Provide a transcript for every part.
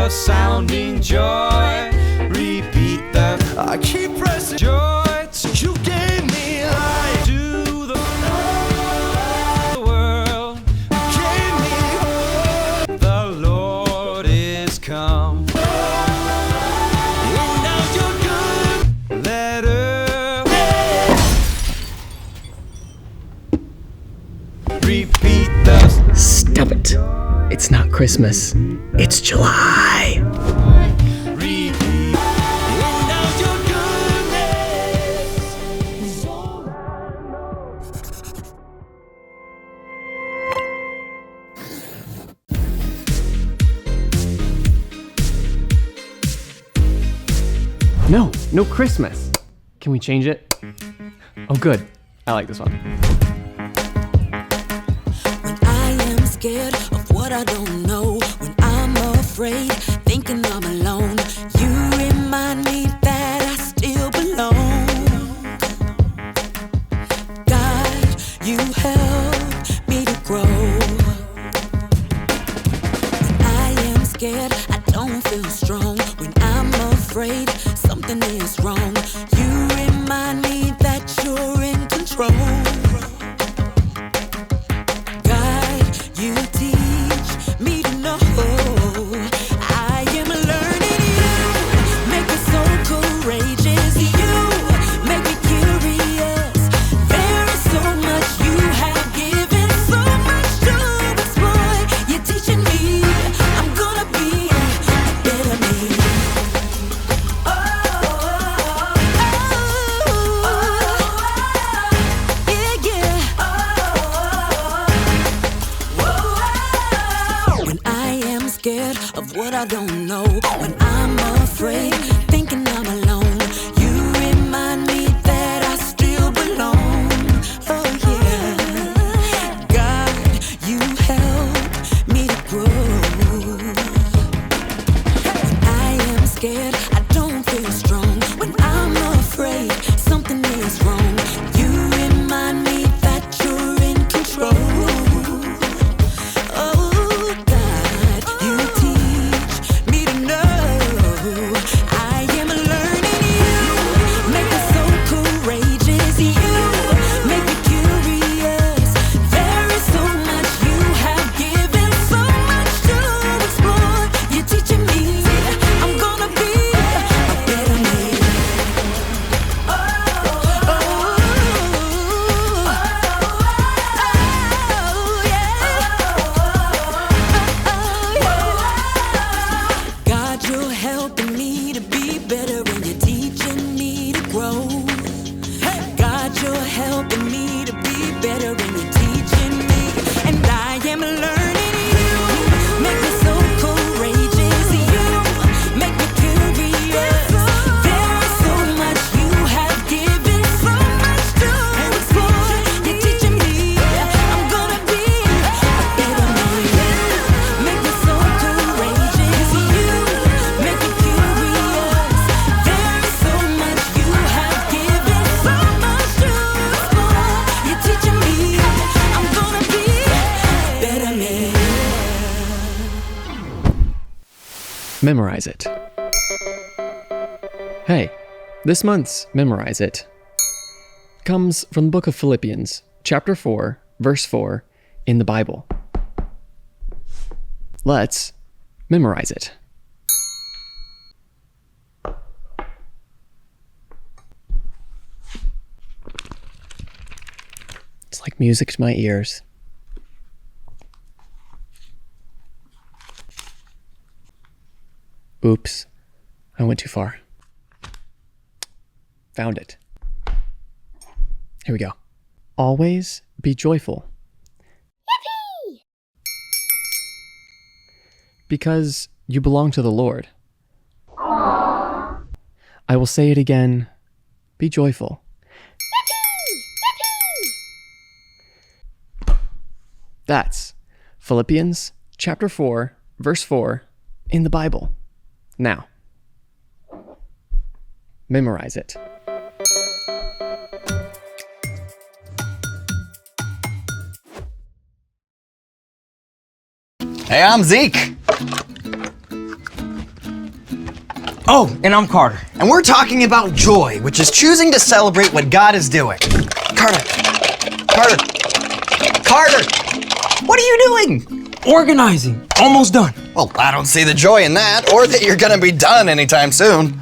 the sounding joy. Repeat the I keep pressing joy. You gave me life to the world. You gave me hope. The Lord is come. And now you're good. Let earth repeat the Stop it. It's not Christmas. It's July. repeat. And now your goodness is all I No, no Christmas. Can we change it? Oh, good. I like this one. When I am scared of what I don't know, when I'm afraid, thinking I'm alone, you remind me that I still belong. God, you help me to grow. When I am scared, I don't feel strong. When I'm afraid, something is wrong. You remind me that you're in control. You teach me to know I am learning you. Make me so courageous. You make me curious. There is so much you have given, so much to explore. You're teaching me. I'm gonna be a better me. Oh, yeah, yeah. When I am scared of what I don't know, when I'm afraid, thinking I'm alone, you remind me that I still belong. Oh yeah, God, you help me to grow. When I am scared, I don't feel strong. When I'm afraid, something is wrong. You remind me that you're in control. Oh God, you teach me to know I am learning you. Make me so courageous. You make me curious. There is so much you have given, so much to explore. You're teaching me. I'm gonna be a better me. Oh, oh, God, you're helping me to be better and you're teaching me to grow. God, you're helping me to be better and you're teaching me. And I am learning you. Make me so courageous. You make me curious. There is so much you have given, so much to explore. You're teaching me. I'm gonna be a better me. Make me so courageous. You make me curious. There is so much you have given, so much to explore. You're teaching me. I'm gonna be a better me. Memorize it. Hey, this month's Memorize It comes from the book of Philippians, chapter 4, verse 4, in the Bible. Let's memorize it. It's like music to my ears. Oops, I went too far. Found it. Here we go. Always be joyful. Yippee! Because you belong to the Lord. Aww. I will say it again. Be joyful. Yippee! That's Philippians chapter 4, verse 4 in the Bible. Now, memorize it. Hey, I'm Zeke. Oh, and I'm Carter. And we're talking about joy, which is choosing to celebrate what God is doing. Carter! What are you doing? Organizing. Almost done. Well, I don't see the joy in that, or that you're gonna be done anytime soon.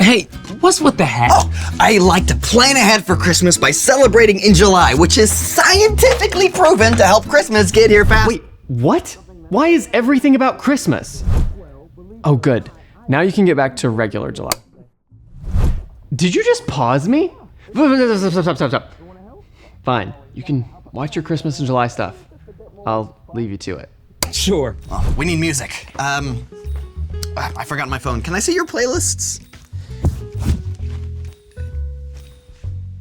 Hey, what's with the hat? Oh, I like to plan ahead for Christmas by celebrating in July, which is scientifically proven to help Christmas get here fast. Wait, what? Why is everything about Christmas? Oh, good. Now you can get back to regular July. Did you just pause me? Stop. Fine, you can watch your Christmas in July stuff. I'll leave you to it. Sure. Oh, we need music. I forgot my phone. Can I see your playlists?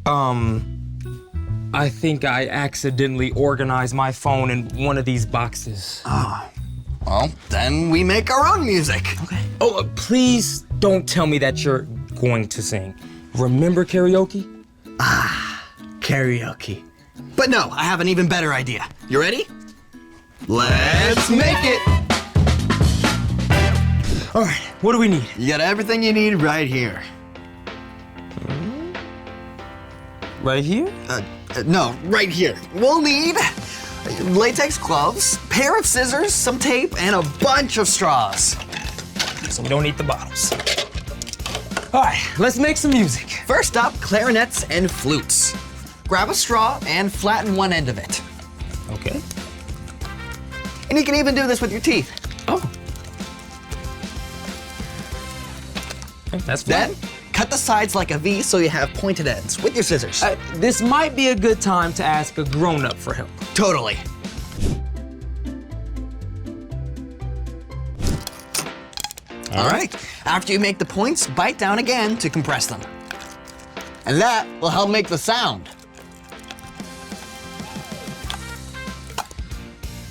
I think I accidentally organized my phone in one of these boxes. Well, then we make our own music. Okay. Oh, please don't tell me that you're going to sing. Remember karaoke? Karaoke. But no, I have an even better idea. You ready? Let's make it! All right, what do we need? You got everything you need right here. Right here? No, right here. We'll need latex gloves, pair of scissors, some tape, and a bunch of straws. So we don't need the bottles. All right, let's make some music. First up, clarinets and flutes. Grab a straw and flatten one end of it. Okay. And you can even do this with your teeth. Oh. Okay, that's fine. Then, cut the sides like a V so you have pointed ends with your scissors. This might be a good time to ask a grown-up for help. Totally. All right. After you make the points, bite down again to compress them. And that will help make the sound.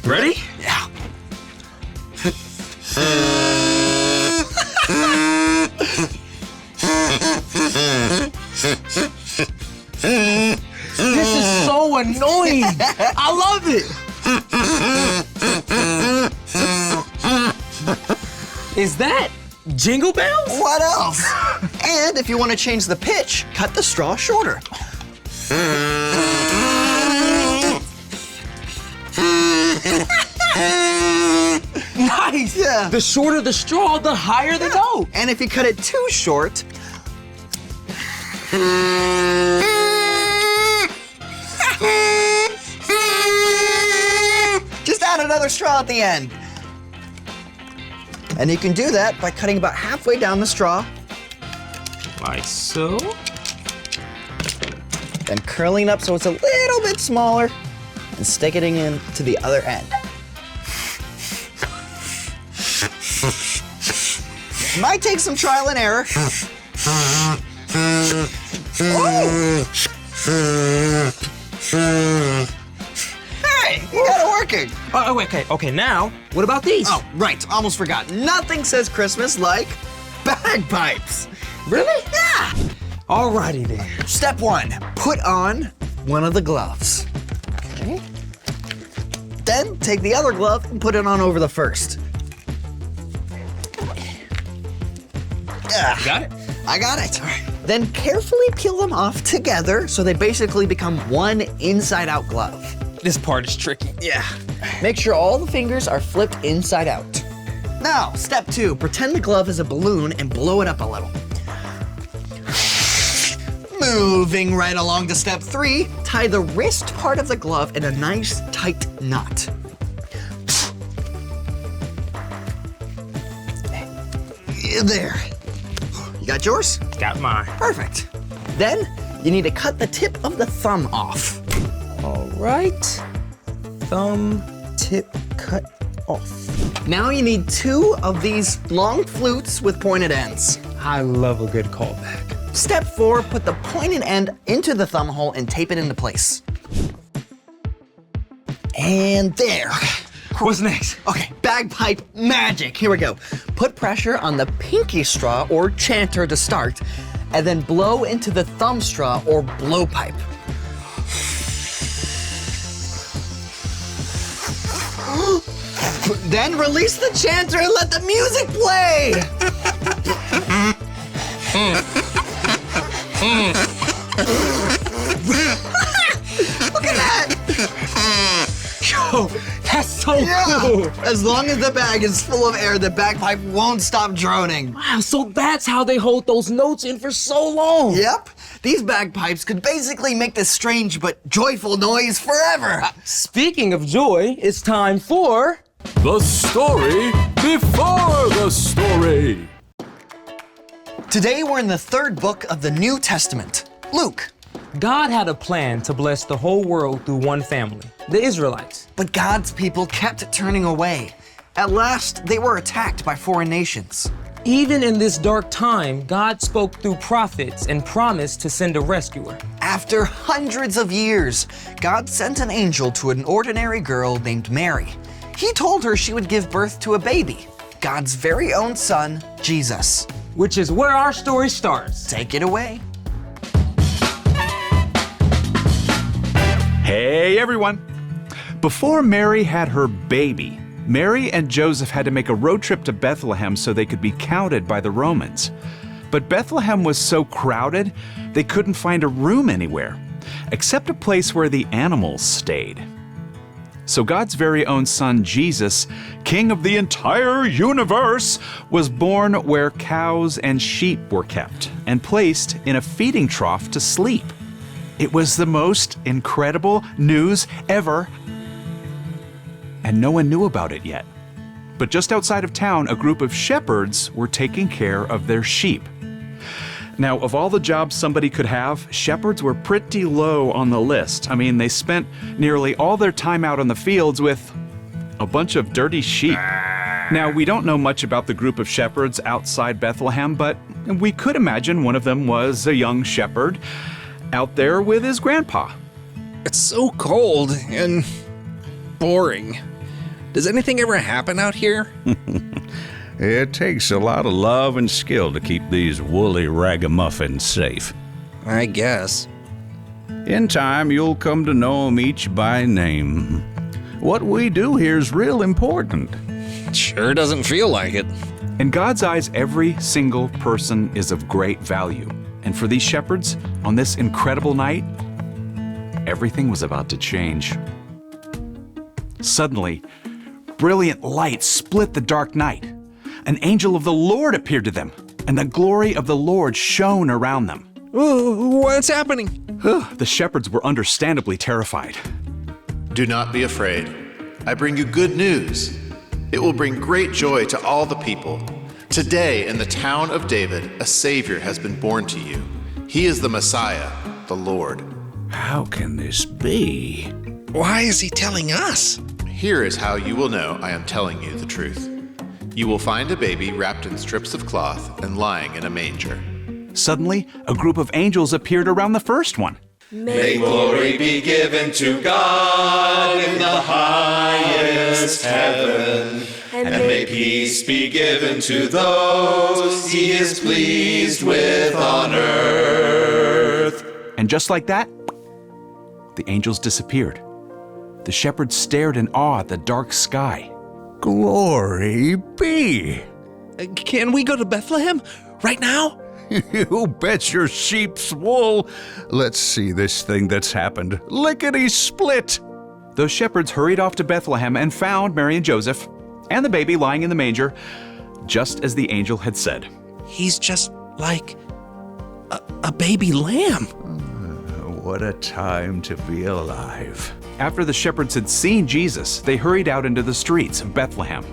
Ready? Yeah. This is so annoying. I love it. Is that Jingle Bells? What else? And if you want to change the pitch, cut the straw shorter. Nice. Yeah. The shorter the straw, the higher the note. And if you cut it too short, just add another straw at the end. And you can do that by cutting about halfway down the straw, Like so. then curling up so it's a little bit smaller, and sticking it in to the other end. Might take some trial and error. Oh! Hey, you got it working. Oh, okay, now, what about these? Oh, right, almost forgot. Nothing says Christmas like bagpipes. Really? Yeah. Alrighty then. Step one, put on one of the gloves. Okay. Then take the other glove and put it on over the first. Got it? I got it. All right. Then carefully peel them off together so they basically become one inside-out glove. This part is tricky. Yeah. Make sure all the fingers are flipped inside out. Now, step two, pretend the glove is a balloon and blow it up a little. Moving right along to step three, tie the wrist part of the glove in a nice tight knot. There. You got yours? Got mine. Perfect. Then you need to cut the tip of the thumb off. All right. Thumb tip cut off. Now you need two of these long flutes with pointed ends. I love a good callback. Step four, put the pointed end into the thumb hole and tape it into place. And there. What's next? Okay, bagpipe magic. Here we go. Put pressure on the pinky straw or chanter to start, and then blow into the thumb straw or blowpipe. Then release the chanter and let the music play. Look at that! Yo, that's so cool. As long as the bag is full of air, the bagpipe won't stop droning. Wow, so that's how they hold those notes in for so long. Yep. These bagpipes could basically make this strange but joyful noise forever. Speaking of joy, it's time for... The story before the story. Today we're in the third book of the New Testament, Luke. God had a plan to bless the whole world through one family, the Israelites. But God's people kept turning away. At last, they were attacked by foreign nations. Even in this dark time, God spoke through prophets and promised to send a rescuer. After hundreds of years, God sent an angel to an ordinary girl named Mary. He told her she would give birth to a baby, God's very own son, Jesus. Which is where our story starts. Take it away. Hey everyone! Before Mary had her baby, Mary and Joseph had to make a road trip to Bethlehem so they could be counted by the Romans. But Bethlehem was so crowded, they couldn't find a room anywhere, except a place where the animals stayed. So God's very own son, Jesus, king of the entire universe, was born where cows and sheep were kept and placed in a feeding trough to sleep. It was the most incredible news ever, and no one knew about it yet. But just outside of town, a group of shepherds were taking care of their sheep. Now, of all the jobs somebody could have, shepherds were pretty low on the list. I mean, they spent nearly all their time out on the fields with a bunch of dirty sheep. Now, we don't know much about the group of shepherds outside Bethlehem, but we could imagine one of them was a young shepherd out there with his grandpa. It's so cold and boring. Does anything ever happen out here? It takes a lot of love and skill to keep these woolly ragamuffins safe. I guess. In time, you'll come to know them each by name. What we do here is real important. Sure doesn't feel like it. In God's eyes, every single person is of great value. And for these shepherds, on this incredible night, everything was about to change. Suddenly, brilliant light split the dark night. An angel of the Lord appeared to them, and the glory of the Lord shone around them. What's happening? The shepherds were understandably terrified. Do not be afraid. I bring you good news. It will bring great joy to all the people. Today, in the town of David, a Savior has been born to you. He is the Messiah, the Lord. How can this be? Why is he telling us? Here is how you will know I am telling you the truth. You will find a baby wrapped in strips of cloth and lying in a manger. Suddenly, a group of angels appeared around the first one. May glory be given to God in the highest heaven, and may peace be given to those he is pleased with on earth. And just like that, the angels disappeared. The shepherds stared in awe at the dark sky. Glory be! Can we go to Bethlehem right now? You bet your sheep's wool. Let's see this thing that's happened. Lickety-split! Those shepherds hurried off to Bethlehem and found Mary and Joseph and the baby lying in the manger, just as the angel had said. He's just like a baby lamb. What a time to be alive. After the shepherds had seen Jesus, they hurried out into the streets of Bethlehem.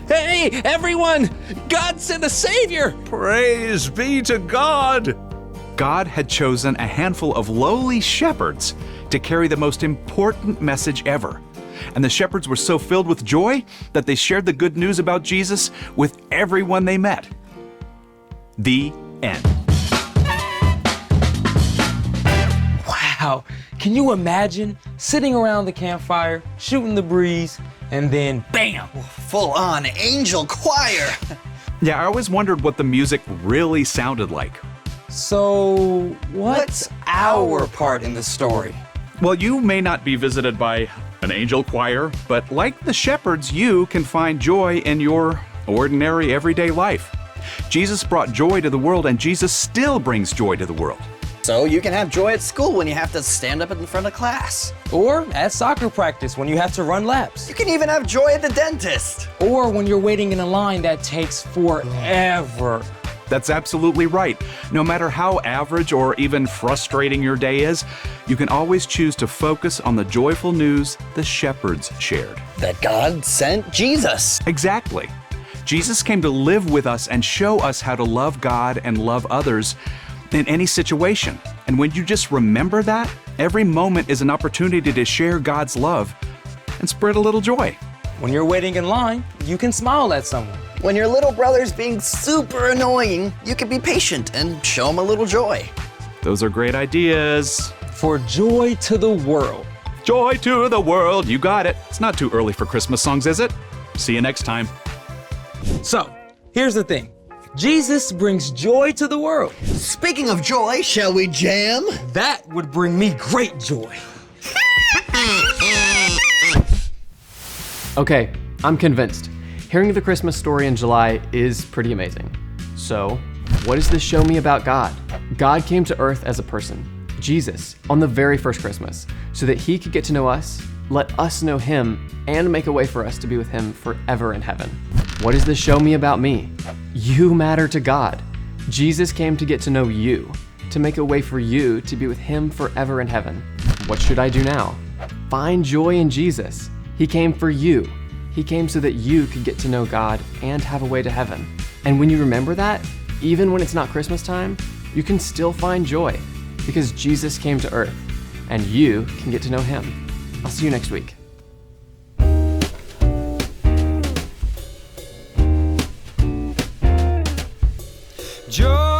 Hey, everyone! God sent a Savior! Praise be to God! God had chosen a handful of lowly shepherds to carry the most important message ever. And the shepherds were so filled with joy that they shared the good news about Jesus with everyone they met. The end. Wow, can you imagine sitting around the campfire, shooting the breeze, and then bam! Full-on angel choir. Yeah, I always wondered what the music really sounded like. So, what's our part in the story? Well, you may not be visited by an angel choir, but like the shepherds, you can find joy in your ordinary everyday life. Jesus brought joy to the world, and Jesus still brings joy to the world. So you can have joy at school when you have to stand up in front of class. Or at soccer practice when you have to run laps. You can even have joy at the dentist. Or when you're waiting in a line that takes forever. That's absolutely right. No matter how average or even frustrating your day is, you can always choose to focus on the joyful news the shepherds shared. That God sent Jesus. Exactly. Jesus came to live with us and show us how to love God and love others in any situation. And when you just remember that, every moment is an opportunity to share God's love and spread a little joy. When you're waiting in line, you can smile at someone. When your little brother's being super annoying, you can be patient and show him a little joy. Those are great ideas. For joy to the world. Joy to the world, you got it. It's not too early for Christmas songs, is it? See you next time. So, here's the thing. Jesus brings joy to the world. Speaking of joy, shall we jam? That would bring me great joy. Okay, I'm convinced. Hearing the Christmas story in July is pretty amazing. So, what does this show me about God? God came to earth as a person, Jesus, on the very first Christmas, so that he could get to know us, let us know him, and make a way for us to be with him forever in heaven. What does this show me about me? You matter to God. Jesus came to get to know you, to make a way for you to be with him forever in heaven. What should I do now? Find joy in Jesus. He came for you. He came so that you could get to know God and have a way to heaven. And when you remember that, even when it's not Christmas time, you can still find joy because Jesus came to earth and you can get to know him. I'll see you next week. Joy.